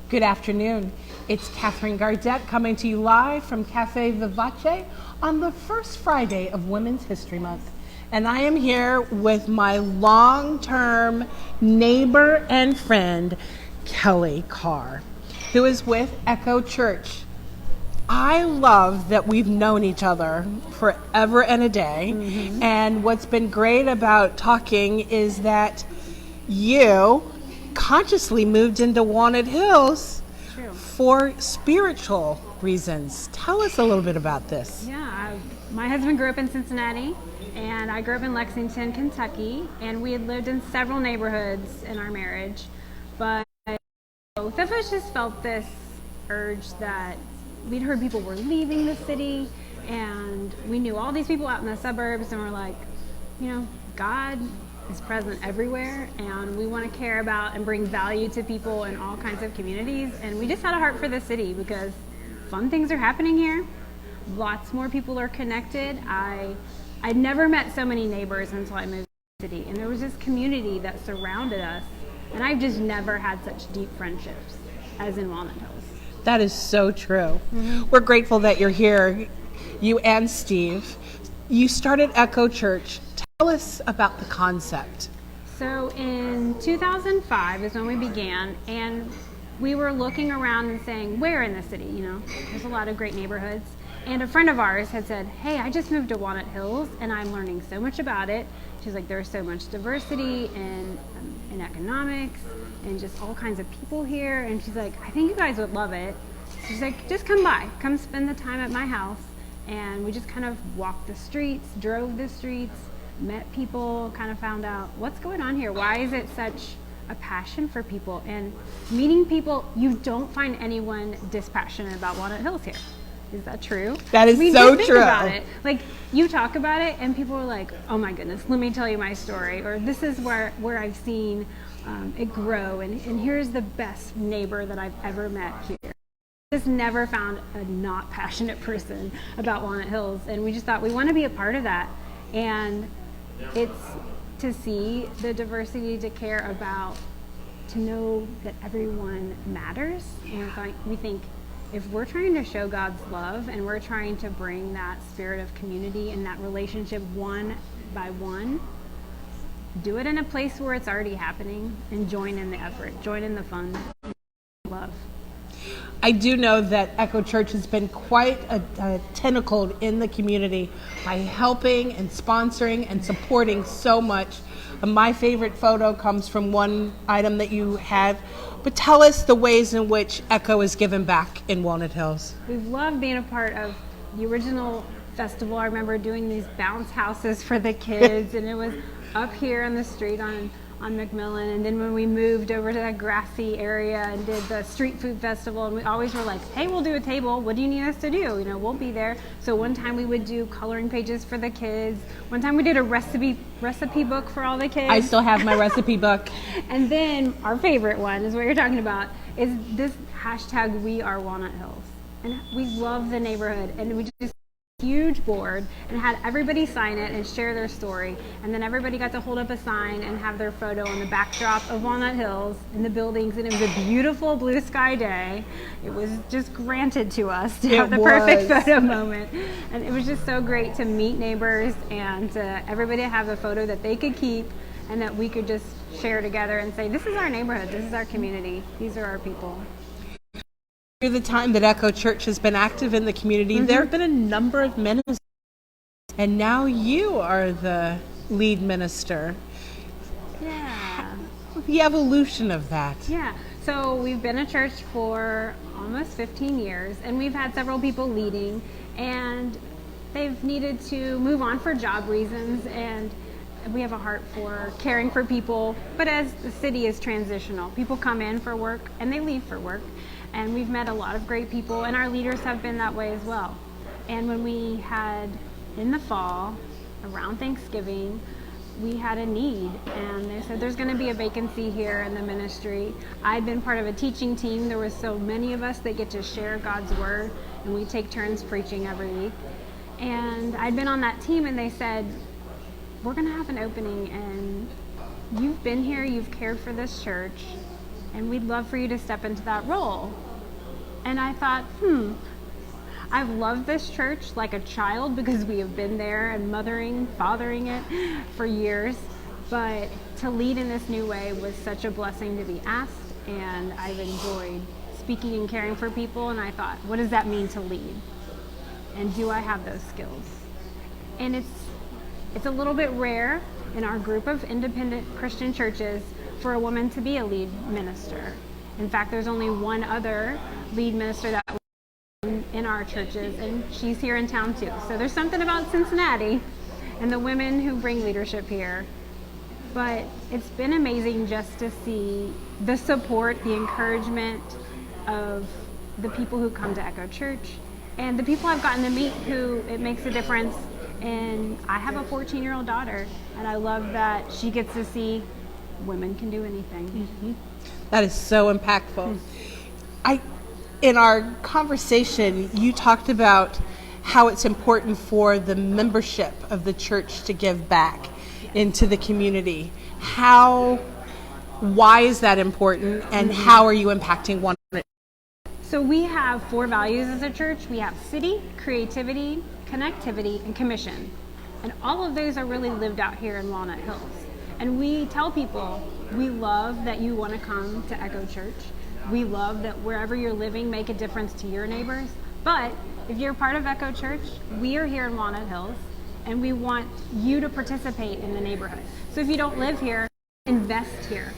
Good afternoon. It's Kathryne Gardette coming to you live from Caffè Vivace on the first Friday of Women's History Month. And I am here with my long-term neighbor and friend, Kelly Carr, who is with Echo Church. I love that we've known each other forever and a day. Mm-hmm. And what's been great about talking is that you consciously moved into Walnut Hills for spiritual reasons. Tell us a little bit about this. Yeah, my husband grew up in Cincinnati, and I grew up in Lexington, Kentucky, and we had lived in several neighborhoods in our marriage, but both of us just felt this urge that we'd heard people were leaving the city, and we knew all these people out in the suburbs, and we're like, God is present everywhere, and we want to care about and bring value to people in all kinds of communities. And we just had a heart for the city because fun things are happening here. Lots more people are connected. I'd never met so many neighbors until I moved to the city, and there was this community that surrounded us, and I've just never had such deep friendships as in Walnut Hills. That is so true. Mm-hmm. We're grateful that you're here, you and Steve. You started Echo Church. Tell us about the concept. So in 2005 is when we began, and we were looking around and saying, where in the city? There's a lot of great neighborhoods. And a friend of ours had said, hey, I just moved to Walnut Hills, and I'm learning so much about it. She's like, there's so much diversity in economics and just all kinds of people here. And she's like, I think you guys would love it. She's like, just come by. Come spend the time at my house. And we just kind of walked the streets, drove the streets, met people, kind of found out what's going on here. Why is it such a passion for people? And meeting people, you don't find anyone dispassionate about Walnut Hills here. Is that true? That is so think true. About it. Like, you talk about it and people are like, oh my goodness, let me tell you my story. Or this is where I've seen it grow. And here's the best neighbor that I've ever met here. Just never found a not passionate person about Walnut Hills. And we just thought we want to be a part of that. And it's to see the diversity, to care about, to know that everyone matters. And we think if we're trying to show God's love and we're trying to bring that spirit of community and that relationship one by one, do it in a place where it's already happening and join in the effort, join in the fun, love. I do know that Echo Church has been quite tentacled in the community by helping and sponsoring and supporting so much. My favorite photo comes from one item that you had, but tell us the ways in which Echo is given back in Walnut Hills. We've loved being a part of the original festival. I remember doing these bounce houses for the kids, and it was up here on the street on McMillan, and then when we moved over to that grassy area and did the street food festival, and we always were like, hey, we'll do a table, what do you need us to do? We'll be there. So one time we would do coloring pages for the kids. One time we did a recipe book for all the kids. I still have my recipe book. And then our favorite one is what you're talking about, is this hashtag We Are Walnut Hills. And we love the neighborhood, and we just huge board and had everybody sign it and share their story, and then everybody got to hold up a sign and have their photo on the backdrop of Walnut Hills in the buildings, and it was a beautiful blue sky day. It was just granted to us to have the perfect photo moment, and it was just so great to meet neighbors and everybody have a photo that they could keep and that we could just share together and say, this is our neighborhood, this is our community, these are our people. Through the time that Echo Church has been active in the community, mm-hmm. there have been a number of ministers, and now you are the lead minister. Yeah. The evolution of that. Yeah. So we've been a church for almost 15 years, and we've had several people leading, and they've needed to move on for job reasons, and we have a heart for caring for people, but as the city is transitional, people come in for work and they leave for work. And we've met a lot of great people, and our leaders have been that way as well. And when we had, in the fall, around Thanksgiving, we had a need, and they said there's going to be a vacancy here in the ministry. I'd been part of a teaching team. There were so many of us that get to share God's word, and we take turns preaching every week. And I'd been on that team, and they said, we're going to have an opening, and you've been here, you've cared for this church. and we'd love for you to step into that role. And I thought, I've loved this church like a child because we have been there and fathering it for years. But to lead in this new way was such a blessing to be asked, and I've enjoyed speaking and caring for people. And I thought, what does that mean to lead? And do I have those skills? And it's a little bit rare in our group of independent Christian churches for a woman to be a lead minister. In fact, there's only one other lead minister that in our churches, and she's here in town too. So there's something about Cincinnati and the women who bring leadership here. But it's been amazing just to see the support, the encouragement of the people who come to Echo Church and the people I've gotten to meet who it makes a difference. And I have a 14-year-old daughter, and I love that she gets to see women can do anything. Mm-hmm. That is so impactful. In our conversation, you talked about how it's important for the membership of the church to give back into the community. Why is that important, and how are you impacting one another? So we have 4 values as a church. We have city, creativity, connectivity, and commission. And all of those are really lived out here in Walnut Hills. And we tell people, we love that you want to come to Echo Church. We love that wherever you're living, make a difference to your neighbors. But if you're part of Echo Church, we are here in Walnut Hills, and we want you to participate in the neighborhood. So if you don't live here, invest here.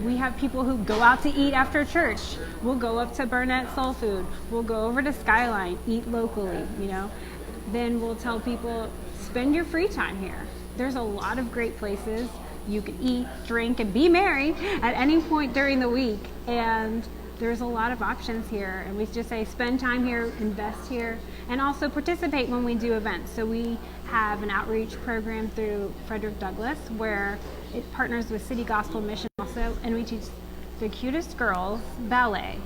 We have people who go out to eat after church. We'll go up to Burnett Soul Food. We'll go over to Skyline, eat locally, Then we'll tell people, spend your free time here. There's a lot of great places. You can eat, drink, and be merry at any point during the week. And there's a lot of options here. And we just say, spend time here, invest here, and also participate when we do events. So we have an outreach program through Frederick Douglass where it partners with City Gospel Mission also, and we teach the cutest girls ballet.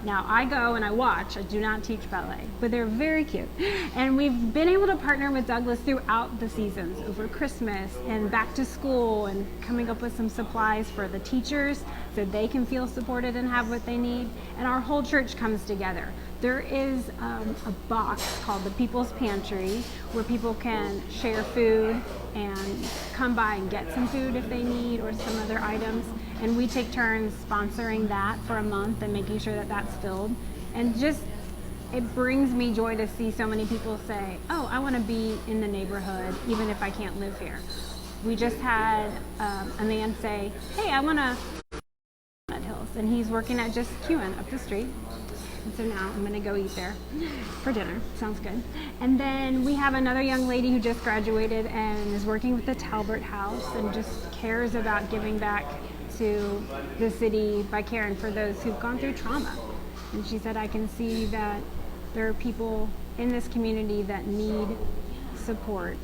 Now, I go and I watch. I do not teach ballet, but they're very cute. And we've been able to partner with Douglass throughout the seasons, over Christmas and back to school, and coming up with some supplies for the teachers so they can feel supported and have what they need. And our whole church comes together. There is a box called the People's Pantry where people can share food and come by and get some food if they need, or some other items. And we take turns sponsoring that for a month and making sure that that's filled. And just, it brings me joy to see so many people say, oh, I want to be in the neighborhood even if I can't live here. We just had a man say, hey, I want to Walnut Hills, and he's working at Just Qin up the street. And so now I'm going to go eat there for dinner. Sounds good. And then we have another young lady who just graduated and is working with the Talbert House and just cares about giving back to the city by caring for those who've gone through trauma. And she said, I can see that there are people in this community that need support,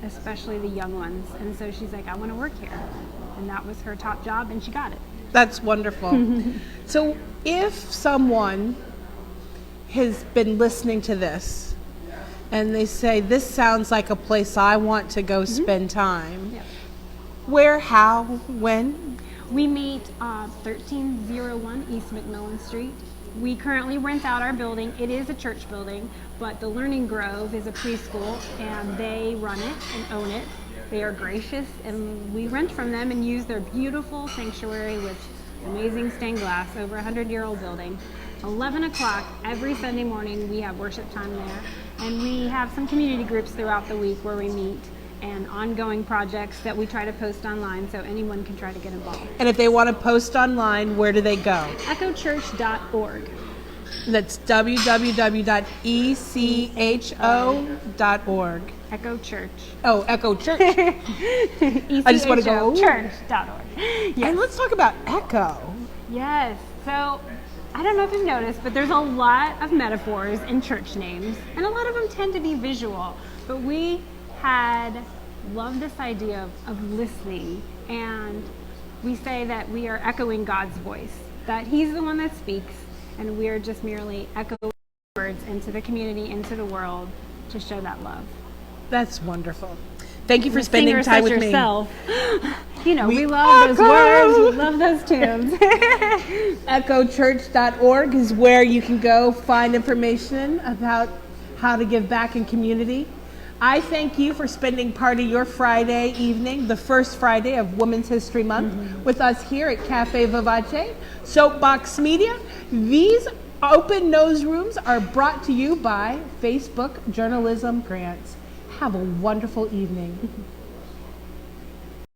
especially the young ones. And so she's like, I want to work here. And that was her top job, and she got it. That's wonderful. So if someone has been listening to this and they say, this sounds like a place I want to go spend time, where, how, when? We meet 1301 East McMillan Street. We currently rent out our building. It is a church building, but the Learning Grove is a preschool, and they run it and own it. They are gracious, and we rent from them and use their beautiful sanctuary with amazing stained glass, over 100-year-old building. 11 o'clock every Sunday morning, we have worship time there, and we have some community groups throughout the week where we meet, and ongoing projects that we try to post online so anyone can try to get involved. And if they want to post online, where do they go? echochurch.org. That's www.echo.org. Echo Church. Oh, Echo Church. I just want to go. Church.org. Yes. And let's talk about Echo. Yes. So I don't know if you've noticed, but there's a lot of metaphors in church names, and a lot of them tend to be visual. But we had loved this idea of listening, and we say that we are echoing God's voice, that He's the one that speaks, and we are just merely echoing words into the community, into the world, to show that love. That's wonderful. Thank you for spending Singer time such with yourself. You know, we love those words, we love those tunes. EchoChurch.org is where you can go find information about how to give back in community. I thank you for spending part of your Friday evening, the first Friday of Women's History Month, with us here at Caffè Vivace, Soapbox Media. These open newsrooms are brought to you by Facebook Journalism Grants. Have a wonderful evening.